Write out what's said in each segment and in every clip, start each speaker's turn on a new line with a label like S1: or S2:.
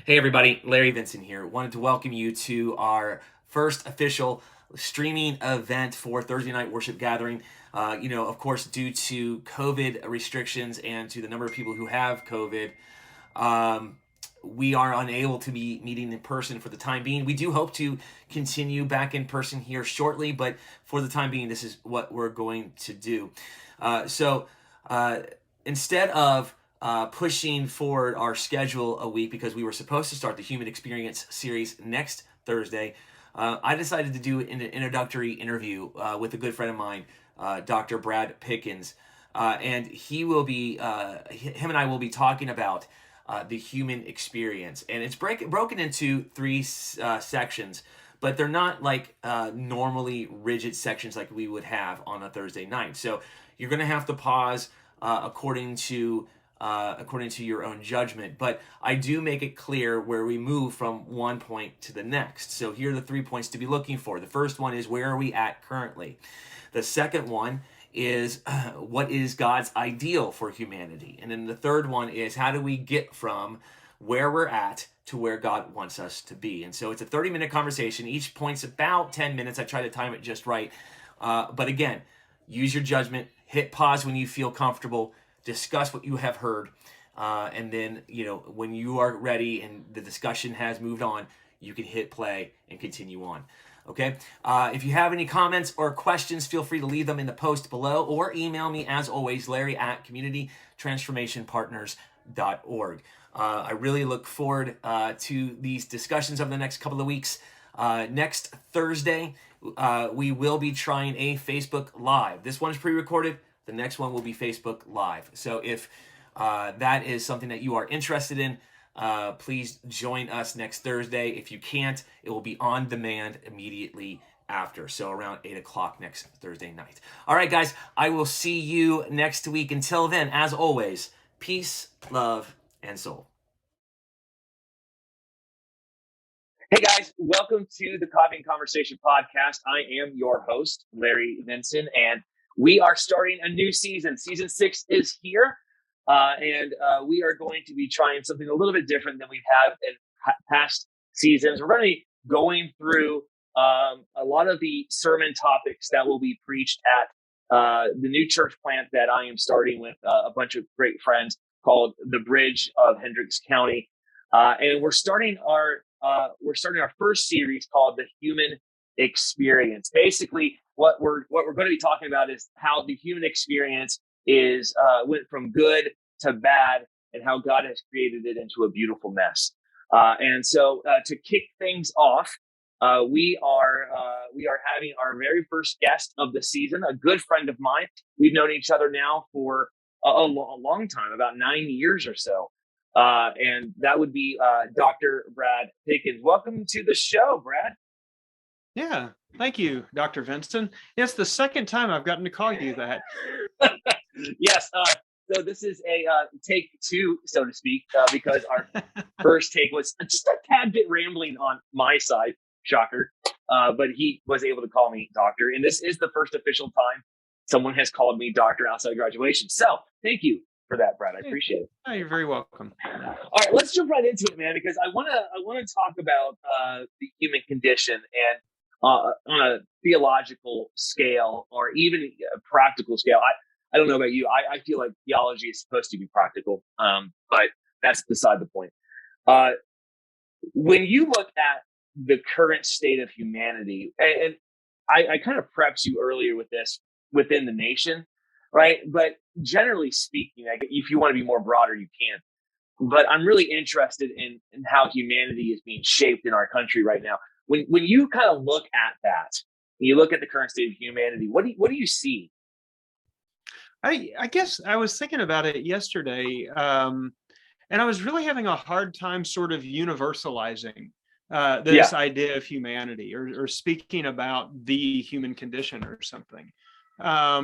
S1: Hey everybody, Larry Vincent here. Wanted to welcome you to our first official streaming event for Thursday night worship gathering. Of course, due to COVID restrictions and to the number of people who have COVID, um, we are unable to be meeting in person for the time being. We do hope to continue back in person here shortly, but for the time being, this is what we're going to do. So uh, instead of pushing forward our schedule a week because we were supposed to start the Human Experience series next Thursday, I decided to do an introductory interview with a good friend of mine, Dr. Brad Pickens. And him and I will be talking about the human experience. And it's broken into three sections, but they're not like normally rigid sections like we would have on a Thursday night. So you're going to have to pause according to your own judgment. But I do make it clear where we move from one point to the next. So here are the 3 points to be looking for. The first one is, where are we at currently? The second one is what is God's ideal for humanity? And then the third one is, how do we get from where we're at to where God wants us to be? And so it's a 30-minute conversation. Each point's about 10 minutes. I try to time it just right. But again, use your judgment. Hit pause when you feel comfortable. Discuss what you have heard. And then, when you are ready and the discussion has moved on, you can hit play and continue on. Okay. If you have any comments or questions, feel free to leave them in the post below or email me, as always, larry@communitytransformationpartners.org. I really look forward to these discussions over the next couple of weeks. Next Thursday, we will be trying a Facebook Live. This one's pre-recorded. The next one will be Facebook Live. So if that is something that you are interested in, please join us next Thursday. If you can't, it will be on demand immediately after. So around 8 o'clock next Thursday night. All right, guys, I will see you next week. Until then, as always, peace, love, and soul. Hey guys, welcome to the Coffee and Conversation podcast. I am your host, Larry Vinson, and we are starting a new season. Season 6 is here, and we are going to be trying something a little bit different than we've had in past seasons. We're going to be going through a lot of the sermon topics that will be preached at the new church plant that I am starting with a bunch of great friends called The Bridge of Hendricks County. And we're starting our first series called The Human Experience. Basically, what we're going to be talking about is how the human experience is went from good to bad, and how God has created it into a beautiful mess. And so, to kick things off, we are having our very first guest of the season, a good friend of mine. We've known each other now for a long time, about 9 years or so. And that would be Dr. Brad Pickens. Welcome to the show, Brad.
S2: Yeah, thank you, Dr. Vincent. It's the second time I've gotten to call you that.
S1: Yes. So this is a take two, so to speak, because our first take was just a tad bit rambling on my side. Shocker. But he was able to call me doctor. And this is the first official time someone has called me doctor outside graduation. So thank you for that, Brad. I appreciate it.
S2: Oh, you're very welcome.
S1: All right, let's jump right into it, man, because I want to talk about the human condition, and on a theological scale or even a practical scale. I don't know about you. I feel like theology is supposed to be practical, but that's beside the point. When you look at the current state of humanity, and I kind of prepped you earlier with this within the nation, right? But generally speaking, if you want to be more broader, you can. But I'm really interested in how humanity is being shaped in our country right now. When you kind of look at that, you look at the current state of humanity, what do you see?
S2: I guess I was thinking about it yesterday, and I was really having a hard time sort of universalizing this idea of humanity, or speaking about the human condition or something. Like I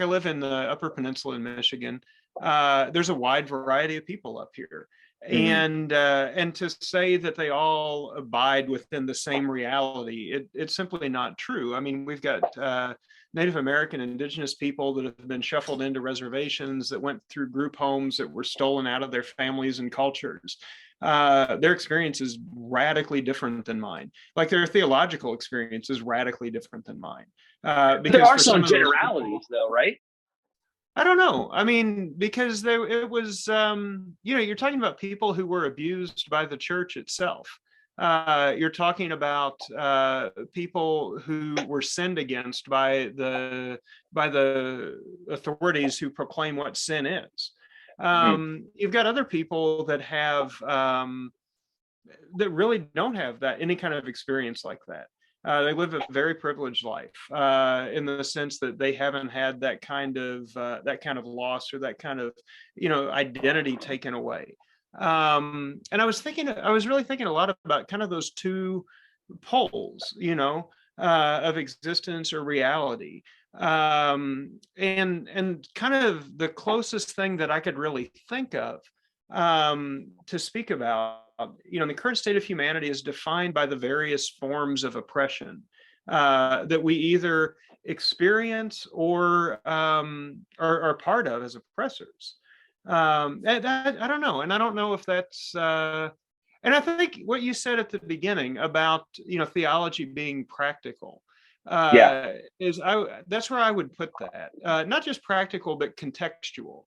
S2: live in the Upper Peninsula in Michigan. There's a wide variety of people up here.
S1: Mm-hmm.
S2: And to say that they all abide within the same reality, it's simply not true. I mean, we've got Native American indigenous people that have been shuffled into reservations, that went through group homes, that were stolen out of their families and cultures. Their experience is radically different than mine. Like, their theological experience is radically different than mine.
S3: But there
S2: Because
S3: are
S2: for some
S3: some
S2: of those people,
S3: generalities, though, right?
S2: I don't know. I mean, because it was, you're talking about people who were abused by the church itself. You're talking about people who were sinned against by the authorities who proclaim what sin is.
S3: Mm-hmm.
S2: You've got other people that have that really don't have that any kind of experience like that. They live a very privileged life in the sense that they haven't had that kind of loss, or that kind of identity taken away. And I was really thinking a lot about kind of those two poles, of existence or reality. And kind of the closest thing that I could really think of to speak about, the current state of humanity is defined by the various forms of oppression that we either experience or are part of as oppressors. I don't know, and I don't know if that's. And I think what you said at the beginning about theology being practical
S3: Yeah.
S2: that's where I would put that. Not just practical, but contextual.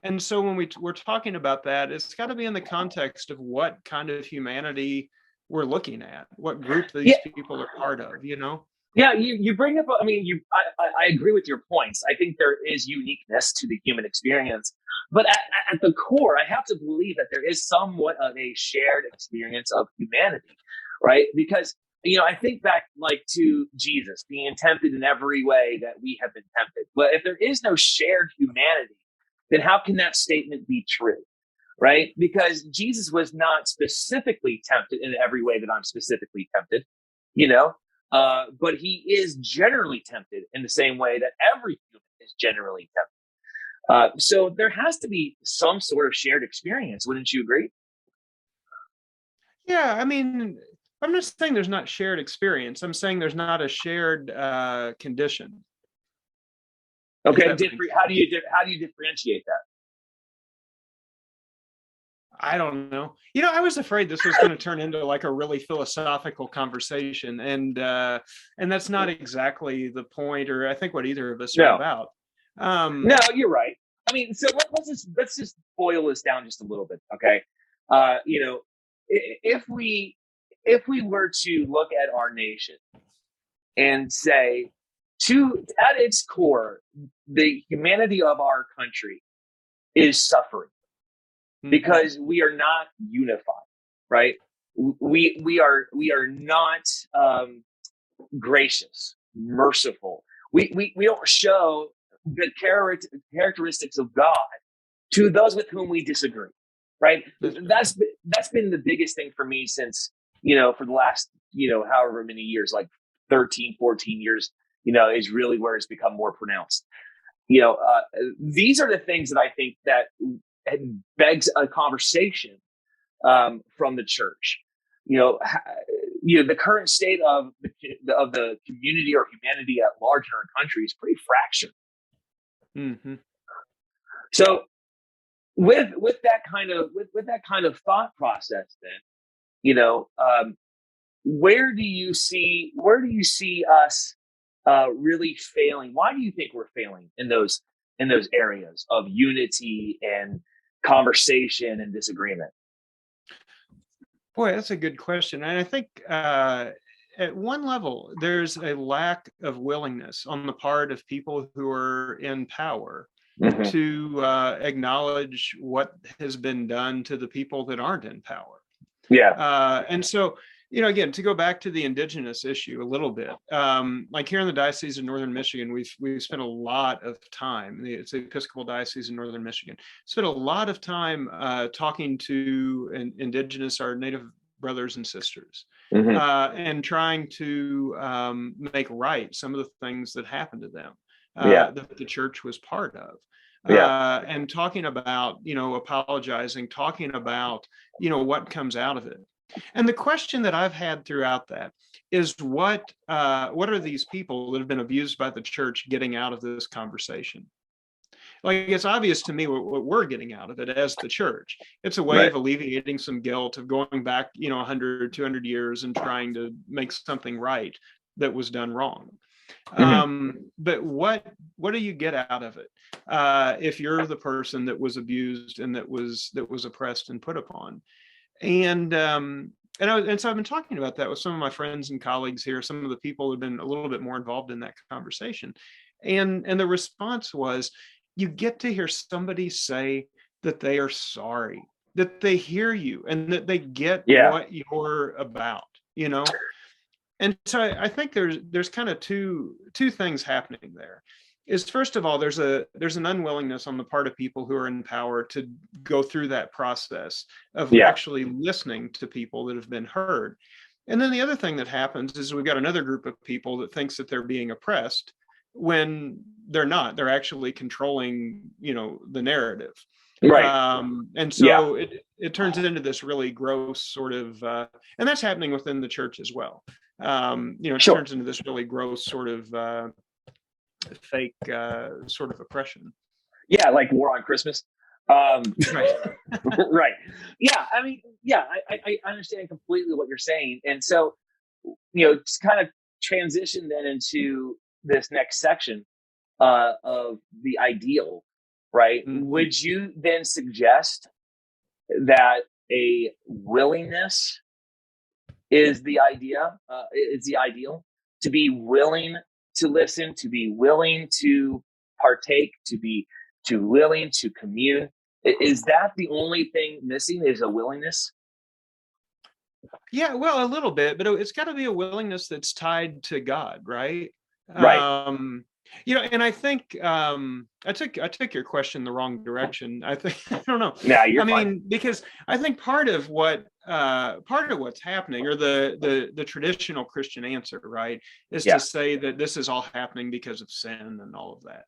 S2: And so when we're talking about that, it's got to be in the context of what kind of humanity we're looking at, what group these
S3: Yeah.
S2: people are part of,
S3: Yeah, you bring up. I mean, I agree with your points. I think there is uniqueness to the human experience, but at the core, I have to believe that there is somewhat of a shared experience of humanity, right? Because I think back like to Jesus being tempted in every way that we have been tempted. But if there is no shared humanity, then how can that statement be true? Right? Because Jesus was not specifically tempted in every way that I'm specifically tempted, you know, but he is generally tempted in the same way that every human is generally tempted. So there has to be some sort of shared experience. Wouldn't you agree?
S2: Yeah, I mean, I'm not saying there's not shared experience. I'm saying there's not a shared condition.
S3: Okay.
S2: Makes
S3: How do you differentiate that?
S2: I don't know. I was afraid this was going to turn into like a really philosophical conversation, and that's not exactly the point, or I think what either of us are
S3: No,
S2: about.
S3: no, you're right. I mean, so let's just boil this down just a little bit, okay? You know, if we were to look at our nation and say, to at its core, the humanity of our country is suffering because we are not unified, right? We are not gracious, merciful. We don't show the characteristics of God to those with whom we disagree, right? That's been the biggest thing for me since, for the last, however many years, like 13, 14 years, is really where it's become more pronounced. These are the things that I think that begs a conversation from the church. The current state of the community or humanity at large in our country is pretty fractured.
S2: Mm-hmm.
S3: So with that kind of thought process, then where do you see us really failing? Why do you think we're failing in those areas of unity and conversation and disagreement?
S2: Boy, that's a good question. And I think at one level, there's a lack of willingness on the part of people who are in power to acknowledge what has been done to the people that aren't in power.
S3: Yeah.
S2: And so, again, to go back to the indigenous issue a little bit, like here in the Diocese of Northern Michigan, we've spent a lot of time, it's the Episcopal Diocese in Northern Michigan, spent a lot of time talking to indigenous, our Native brothers and sisters, and trying to make right some of the things that happened to them, that the church was part of. and talking about, apologizing, talking about, what comes out of it. And the question that I've had throughout that is what are these people that have been abused by the church getting out of this conversation? Like, it's obvious to me what we're getting out of it as the church. It's a way of alleviating some guilt of going back, 100, 200 years and trying to make something right that was done wrong. But what do you get out of it if you're the person that was abused and that was oppressed and put upon? And so I've been talking about that with some of my friends and colleagues here, some of the people who have been a little bit more involved in that conversation. And the response was, you get to hear somebody say that they are sorry, that they hear you and that they get what you're about, And so I think there's kind of two things happening there. Is, first of all, there's an unwillingness on the part of people who are in power to go through that process of actually listening to people that have been heard. And then the other thing that happens is we've got another group of people that thinks that they're being oppressed when they're not. They're actually controlling, the narrative.
S3: Right.
S2: And so it turns into this really gross sort of, and that's happening within the church as well. It turns into this really gross sort of fake sort of oppression.
S3: Yeah, like War on Christmas. Right. Right. Yeah, I mean, I understand completely what you're saying. And so, to kind of transition then into this next section of the ideal, right? Would you then suggest that a willingness is the idea, is the ideal, to be willing to listen, to be willing to partake, to be willing to commune? Is that the only thing missing, is a willingness?
S2: Yeah, well, a little bit, but it's got to be a willingness that's tied to God, right?
S3: Right.
S2: And I think I took your question the wrong direction. I think I don't know.
S3: Yeah, you're
S2: I
S3: fine.
S2: mean, because I think part of what's happening, or the traditional Christian answer, right, is to say that this is all happening because of sin and all of that.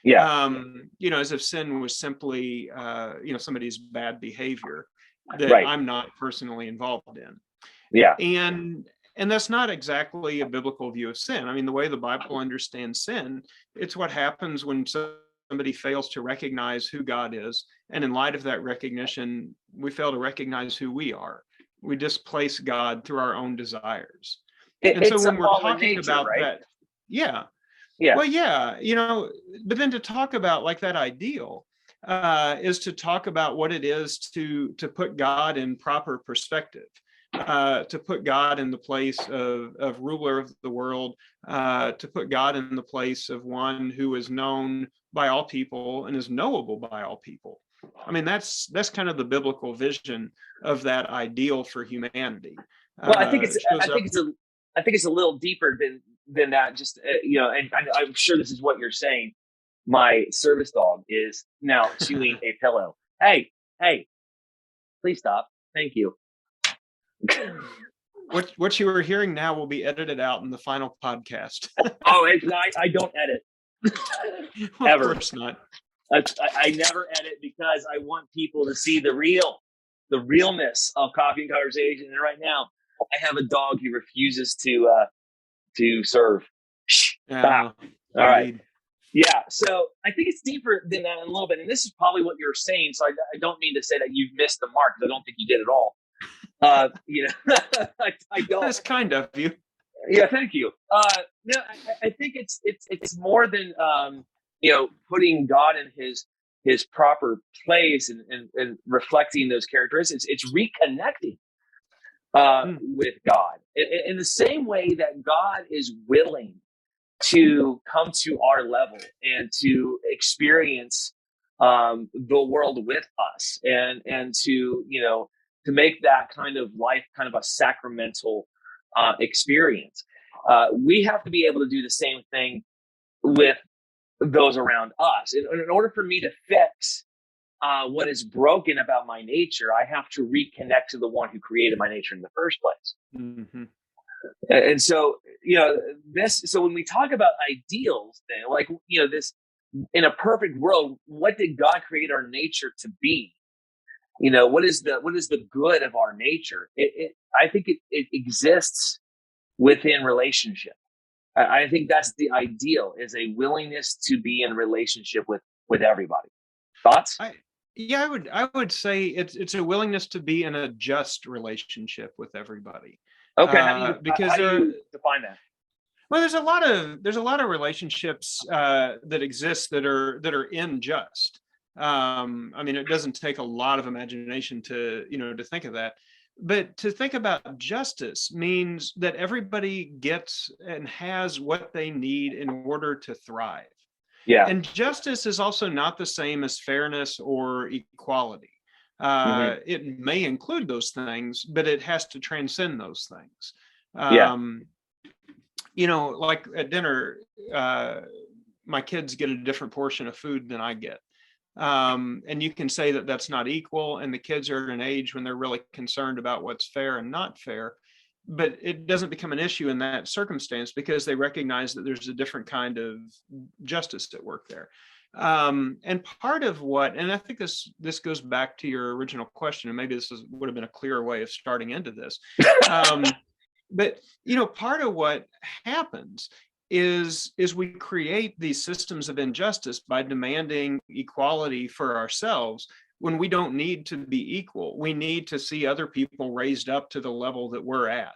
S3: Yeah.
S2: As if sin was simply somebody's bad behavior that I'm not personally involved in.
S3: Yeah.
S2: And that's not exactly a biblical view of sin. I mean, the way the Bible understands sin, it's what happens when somebody fails to recognize who God is. And in light of that recognition, we fail to recognize who we are. We displace God through our own desires. And so when we're talking about that, well, but then to talk about like that ideal is to talk about what it is to put God in proper perspective. To put God in the place of ruler of the world, to put God in the place of one who is known by all people and is knowable by all people. I mean, that's kind of the biblical vision of that ideal for humanity.
S3: Well, I think it's a little deeper than that. Just and I'm sure this is what you're saying. My service dog is now chewing a pillow. Hey, please stop. Thank you.
S2: What you were hearing now will be edited out in the final podcast.
S3: Oh, I don't edit.
S2: Well, ever. Of course not.
S3: I never edit because I want people to see the realness of Coffee and Conversation. And right now, I have a dog who refuses to serve. Stop. All right. Yeah. So I think it's deeper than that a little bit. And this is probably what you're saying. So I don't mean to say that you've missed the mark, because I don't think you did at all. I don't.
S2: That's kind of you.
S3: Yeah, thank you. No, I think it's more than putting God in his proper place and reflecting those characteristics. It's reconnecting with God in the same way that God is willing to come to our level and to experience the world with us and to make that kind of life kind of a sacramental experience. We have to be able to do the same thing with those around us. In order for me to fix what is broken about my nature, I have to reconnect to the one who created my nature in the first place.
S2: Mm-hmm.
S3: And so, so when we talk about ideals, then, like, in a perfect world, what did God create our nature to be? You know, what is the good of our nature? I think it exists within relationship. I think that's the ideal, is a willingness to be in relationship with everybody. Thoughts?
S2: I would say it's a willingness to be in a just relationship with everybody.
S3: Okay, how
S2: Because
S3: do you define that?
S2: well, there's a lot of relationships that exist that are unjust. I mean, it doesn't take a lot of imagination to to think of that. But to think about justice means that everybody gets and has what they need in order to thrive.
S3: Yeah.
S2: And justice is also not the same as fairness or equality.
S3: Mm-hmm.
S2: It may include those things, but it has to transcend those things.
S3: Yeah.
S2: Like at dinner, my kids get a different portion of food than I get. And you can say that that's not equal, and the kids are at an age when they're really concerned about what's fair and not fair. But it doesn't become an issue in that circumstance because they recognize that there's a different kind of justice at work there. And part of what, and I think this goes back to your original question, and maybe would have been a clearer way of starting into this. But part of what happens is we create these systems of injustice by demanding equality for ourselves when we don't need to be equal. We need to see other people raised up to the level that we're at.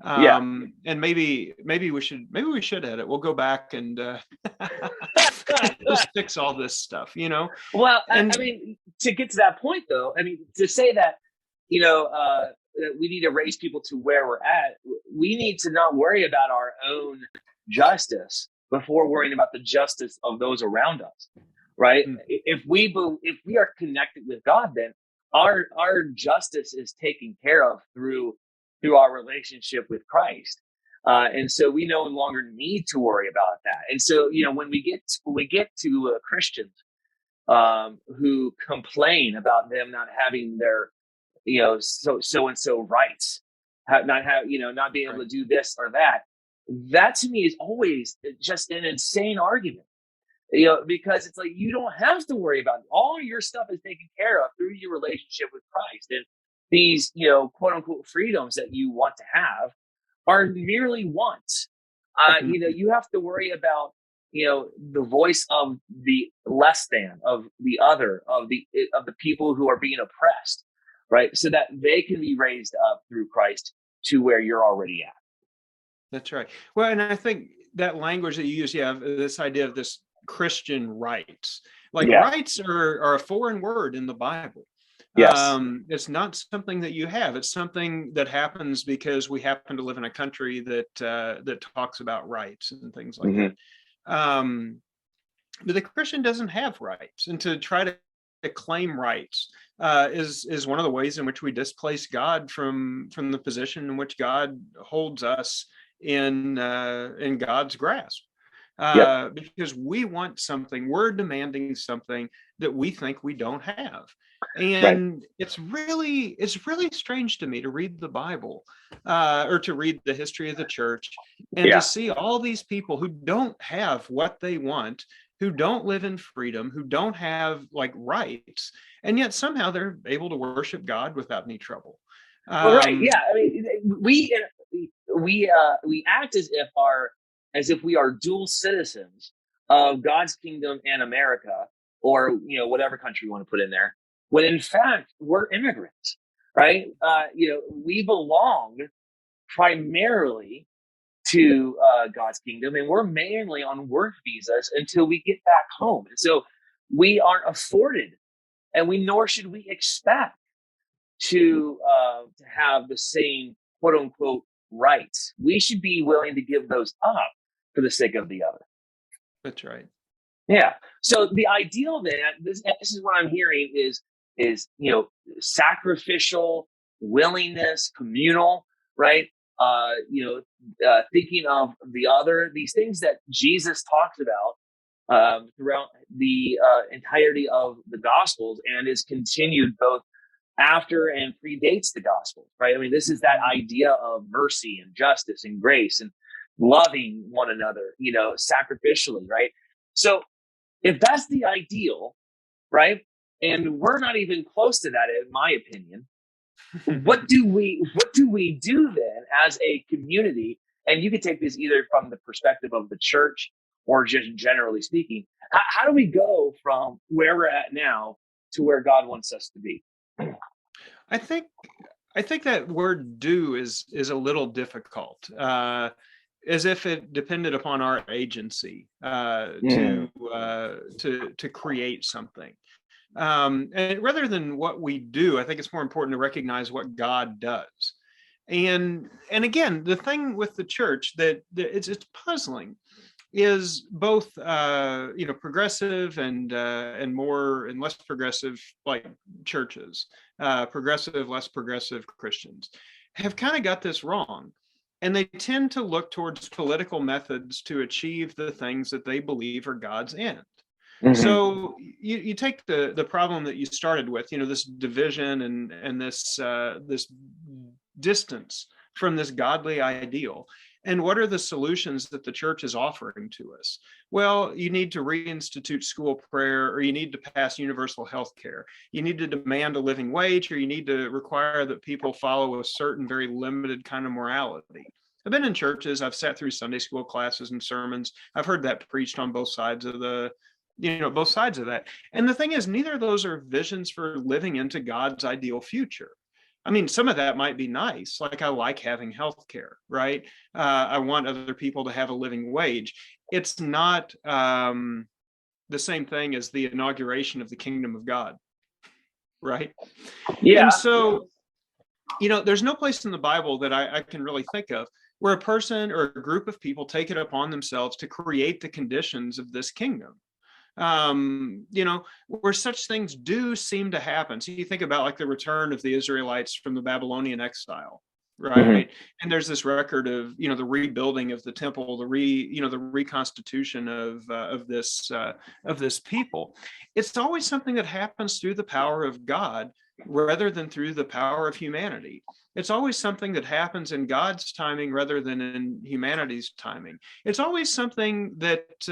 S2: And maybe we should edit it. We'll go back and just fix all this stuff,
S3: Well, I mean, to get to that point, though, I mean, to say that, that we need to raise people to where we're at, we need to not worry about our own justice before worrying about the justice of those around us, right? Mm-hmm. If we are connected with God, then our justice is taken care of through our relationship with Christ, and so we no longer need to worry about that. And so, when we get to Christians who complain about them not having their so and so rights, not being able to do this or that. That to me is always just an insane argument, because it's like, you don't have to worry about it. All your stuff is taken care of through your relationship with Christ. And these, quote unquote freedoms that you want to have are merely wants. You have to worry about, the voice of the less than, of the other, of the people who are being oppressed, right? So that they can be raised up through Christ to where you're already at.
S2: That's right. Well, and I think that language that you use, this idea of this Christian rights, rights are a foreign word in the Bible.
S3: Yes.
S2: It's not something that you have. It's something that happens because we happen to live in a country that talks about rights and things like that. But the Christian doesn't have rights, and to try to claim rights is one of the ways in which we displace God from the position in which God holds us in God's grasp. Because we want something, we're demanding something that we think we don't have. And it's really strange to me to read the Bible or to read the history of the church and to see all these people who don't have what they want, who don't live in freedom, who don't have rights, and yet somehow they're able to worship God without any trouble.
S3: I mean, we act as if we are dual citizens of God's kingdom and America, or whatever country you want to put in there, when in fact we're immigrants, right? We belong primarily to God's kingdom, and we're mainly on work visas until we get back home. And so we aren't afforded, and nor should we expect to have the same quote unquote rights. We should be willing to give those up for the sake of the other.
S2: That's right.
S3: Yeah. So the ideal then, this is what I'm hearing is sacrificial, willingness, communal, right? Thinking of the other, these things that Jesus talks about throughout the entirety of the Gospels, and is continued both after and predates the Gospels, right? I mean, this is that idea of mercy and justice and grace and loving one another, sacrificially, right? So If that's the ideal, right? And we're not even close to that, in my opinion. What do we do then as a community? And you can take this either from the perspective of the church or just generally speaking. How do we go from where we're at now to where God wants us to be?
S2: I think that word "do" is a little difficult, as if it depended upon our agency to create something. And rather than what we do, I think it's more important to recognize what God does. And again, the thing with the church that it's puzzling is both progressive and more and less progressive, like churches, progressive, less progressive Christians have kind of got this wrong. And they tend to look towards political methods to achieve the things that they believe are God's end. So you take the problem that you started with, this division and this distance from this godly ideal. And what are the solutions that the church is offering to us? Well, you need to reinstitute school prayer, or you need to pass universal health care. You need to demand a living wage, or you need to require that people follow a certain very limited kind of morality. I've been in churches, I've sat through Sunday school classes and sermons. I've heard that preached on both sides of both sides of that. And the thing is, neither of those are visions for living into God's ideal future. I mean, some of that might be nice. Like, I like having health care, right? I want other people to have a living wage. It's not the same thing as the inauguration of the kingdom of God, right?
S3: Yeah.
S2: And so, there's no place in the Bible that I can really think of where a person or a group of people take it upon themselves to create the conditions of this kingdom. Where such things do seem to happen. So you think about like the return of the Israelites from the Babylonian exile, right? And there's this record of the rebuilding of the temple, the reconstitution of this people. It's always something that happens through the power of God rather than through the power of humanity. It's always something that happens in God's timing rather than in humanity's timing. It's always something that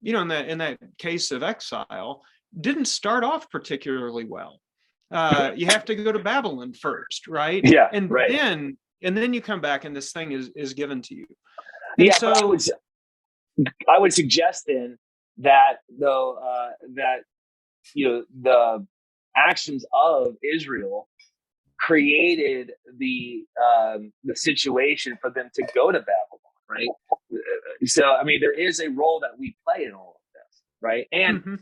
S2: in that case of exile, didn't start off particularly well. You have to go to Babylon first, right?
S3: Yeah,
S2: and
S3: right.
S2: then you come back, and this thing is given to you.
S3: And so I would suggest then that the actions of Israel created the situation for them to go to Babylon, right? So, I mean, there is a role that we play in all of this, right? And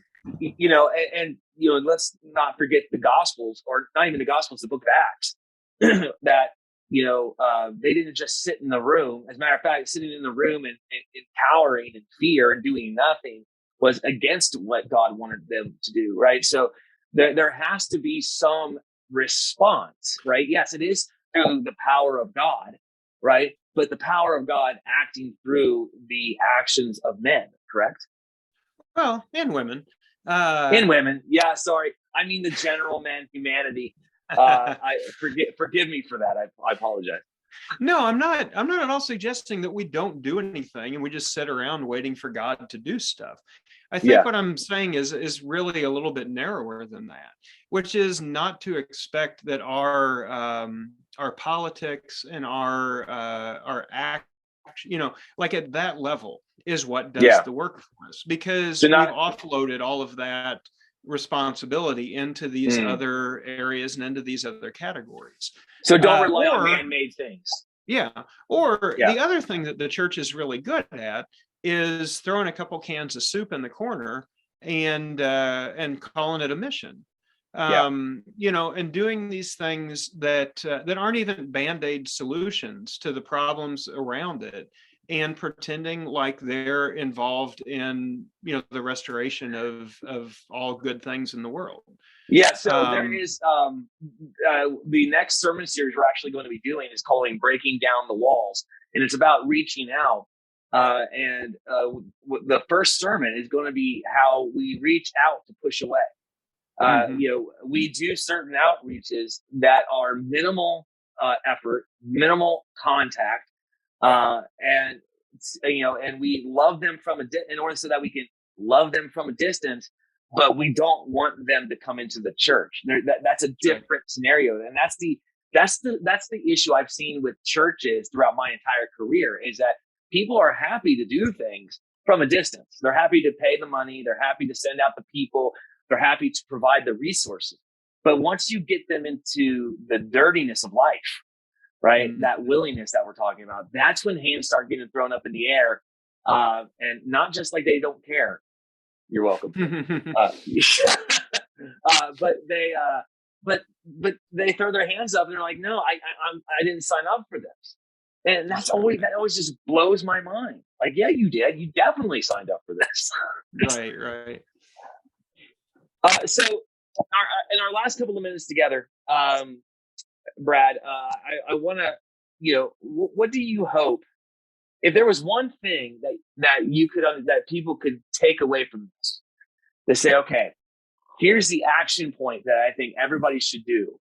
S3: let's not forget the Gospels, or not even the Gospels, the Book of Acts, that they didn't just sit in the room. As a matter of fact, sitting in the room and cowering in fear and doing nothing was against what God wanted them to do, right? So there has to be some response, right? Yes, it is through the power of God, right? But the power of God acting through the actions of men, correct?
S2: Well, and women.
S3: And women. Yeah, sorry. I mean the general man, humanity. Forgive me for that. I apologize.
S2: No, I'm not at all suggesting that we don't do anything and we just sit around waiting for God to do stuff. I think what I'm saying is really a little bit narrower than that, which is not to expect that our politics and our act, like at that level is what does the work for us, because we've offloaded all of that responsibility into these other areas and into these other categories.
S3: So don't rely on man-made things.
S2: Yeah. Or the other thing that the church is really good at is throwing a couple cans of soup in the corner and calling it a mission. And doing these things that aren't even Band-Aid solutions to the problems around it, and pretending like they're involved in the restoration of all good things in the world.
S3: Yeah, so there is the next sermon series we're actually going to be doing is called Breaking Down the Walls, and it's about reaching out. And the first sermon is going to be how we reach out to push away. We do certain outreaches that are minimal effort, minimal contact, and we love them in order so that we can love them from a distance, but we don't want them to come into the church. That's a different scenario, and that's the issue I've seen with churches throughout my entire career, is that people are happy to do things from a distance. They're happy to pay the money. They're happy to send out the people. They're happy to provide the resources. But once you get them into the dirtiness of life, right, that willingness that we're talking about, that's when hands start getting thrown up in the air. And not just like they don't care. You're welcome. But they throw their hands up and they're like, no, I didn't sign up for this. And that always just blows my mind. Like, yeah, you did. You definitely signed up for this.
S2: Right.
S3: So in our last couple of minutes together, Brad, I want to, what do you hope, if there was one thing that you could, that people could take away from this, to say, okay, here's the action point that I think everybody should do.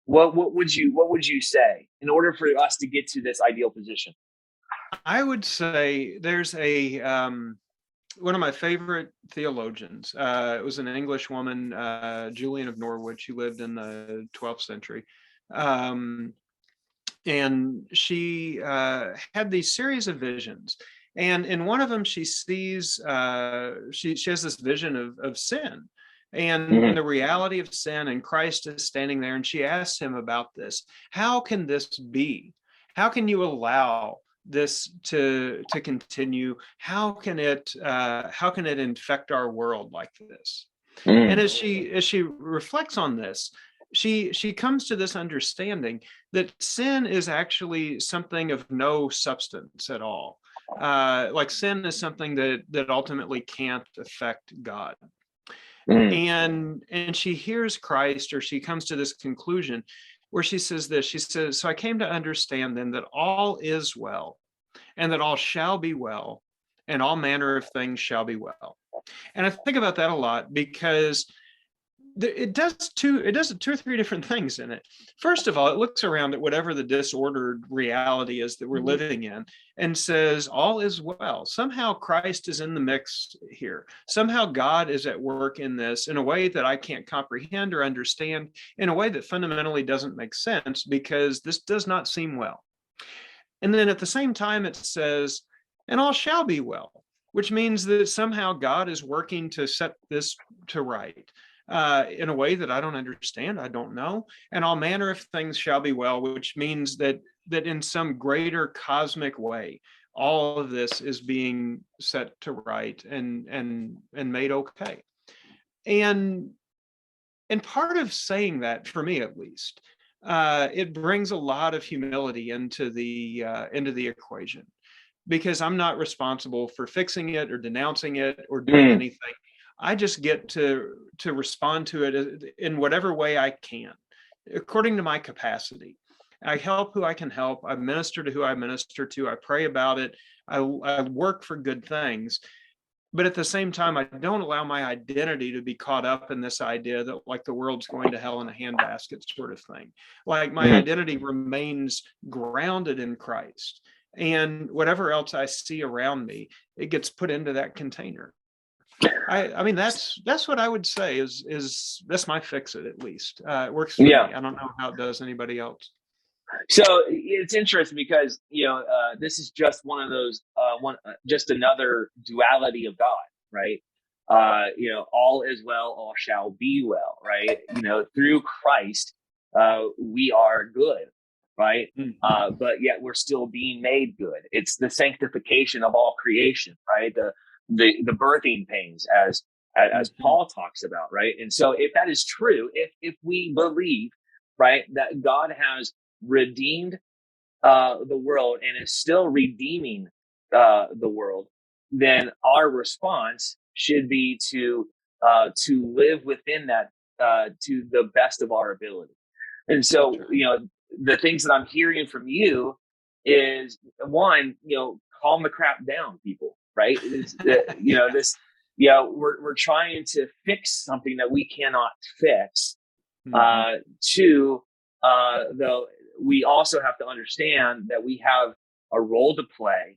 S3: What would you say in order for us to get to this ideal position?
S2: I would say there's one of my favorite theologians. It was an English woman, Julian of Norwich. She lived in the 12th century. And she had these series of visions. And in one of them, she sees, she has this vision of sin and the reality of sin, and Christ is standing there, and she asks him about this. How can this be? How can you allow this to continue? How can it infect our world like this? And as she reflects on this, she comes to this understanding that sin is actually something of no substance at all. Like sin is something that ultimately can't affect God. And she hears Christ, or she comes to this conclusion where she says this. She says, so I came to understand then that all is well, and that all shall be well, and all manner of things shall be well. And I think about that a lot, because it does two or three different things in it. First of all, it looks around at whatever the disordered reality is that we're living in and says, all is well. Somehow Christ is in the mix here. Somehow God is at work in this in a way that I can't comprehend or understand, in a way that fundamentally doesn't make sense, because this does not seem well. And then at the same time, it says, and all shall be well, which means that somehow God is working to set this to right. In a way that I don't understand, I don't know, and all manner of things shall be well, which means that in some greater cosmic way, all of this is being set to right and made okay. And part of saying that, for me at least, it brings a lot of humility into the equation, because I'm not responsible for fixing it or denouncing it or doing anything. I just get to respond to it in whatever way I can, according to my capacity. I help who I can help. I minister to who I minister to. I pray about it. I work for good things. But at the same time, I don't allow my identity to be caught up in this idea that, like, the world's going to hell in a handbasket sort of thing. Like, my identity remains grounded in Christ. And whatever else I see around me, it gets put into that container. I mean, that's what I would say is that's my fix it, at least. It works for me. I don't know how it does anybody else.
S3: So it's interesting because, this is just one of those, just another duality of God, right? All is well, all shall be well, right? Through Christ, we are good, right? But yet we're still being made good. It's the sanctification of all creation, right? The birthing pains, as Paul talks about, right? And so if that is true, if we believe, right, that God has redeemed the world and is still redeeming the world, then our response should be to live within that to the best of our ability. And so, the things that I'm hearing from you is, one, calm the crap down, people. Right? We're trying to fix something that we cannot fix. Two, though, we also have to understand that we have a role to play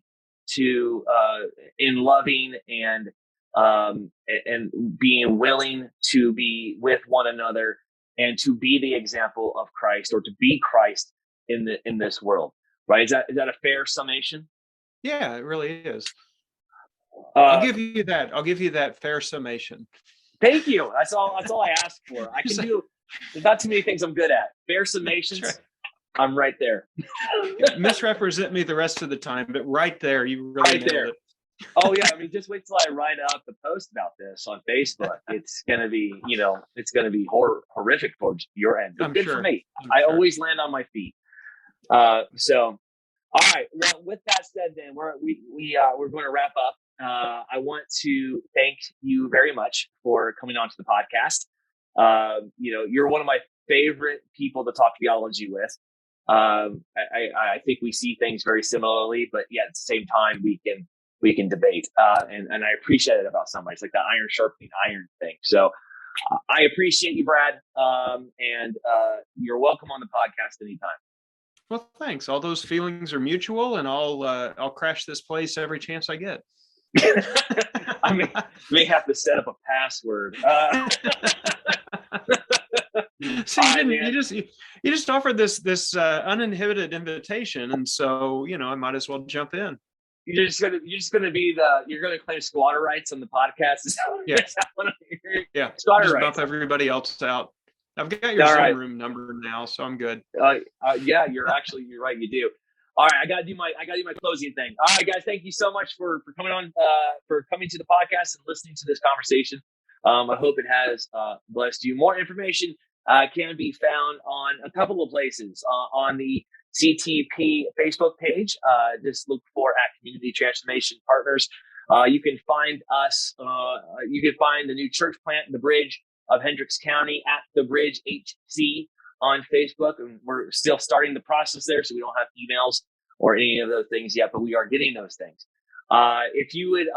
S3: in loving and and being willing to be with one another and to be the example of Christ, or to be Christ in this world. Right? Is that a fair summation?
S2: Yeah, it really is.
S3: I'll
S2: give you that. I'll give you that fair summation.
S3: Thank you. That's all I asked for. I can do. There's not too many things I'm good at. Fair summations. Right. I'm right there.
S2: Misrepresent me the rest of the time, but right there, you really nailed it.
S3: Oh yeah, I mean, just wait till I write up the post about this on Facebook. It's gonna be, it's gonna be horrific towards your end. But good for me. I always land on my feet. So, all right. Well, with that said, then we're going to wrap up. I want to thank you very much for coming on to the podcast. You're one of my favorite people to talk theology with. I think we see things very similarly, but yet at the same time we can debate. And I appreciate it about somebody. It's like that iron sharpening iron thing. So I appreciate you, Brad. And you're welcome on the podcast anytime.
S2: Well, thanks. All those feelings are mutual, and I'll crash this place every chance I get.
S3: I may have to set up a password.
S2: See, you just offered this uninhibited invitation, and so I might as well jump in.
S3: You're just gonna claim squatter rights on the podcast.
S2: Yeah, yeah.
S3: Squatter
S2: just
S3: rights.
S2: Bump everybody else out. I've got your Zoom room number now, so I'm good.
S3: Yeah, you're right. You do. All right, I gotta do my closing thing. All right, guys, thank you so much for coming on, for coming to the podcast and listening to this conversation. I hope it has blessed you. More information can be found on a couple of places. On the CTP Facebook page, just look for at Community Transformation Partners. You can find us. You can find the new church plant, The Bridge of Hendricks County, at The Bridge HC on Facebook, and we're still starting the process there, so we don't have emails or any of those things yet, but we are getting those things. If you would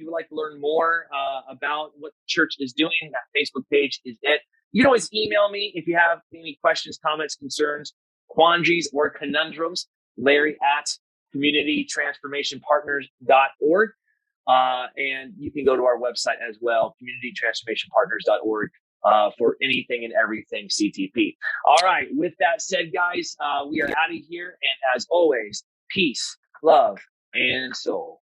S3: like to learn more about what the church is doing, that Facebook page is it. You can always email me if you have any questions, comments, concerns, quandaries, or conundrums. Larry at communitytransformationpartners.org. And you can go to our website as well, communitytransformationpartners.org, for anything and everything CTP. All right. With that said, guys, we are out of here. And as always, peace, love, and soul.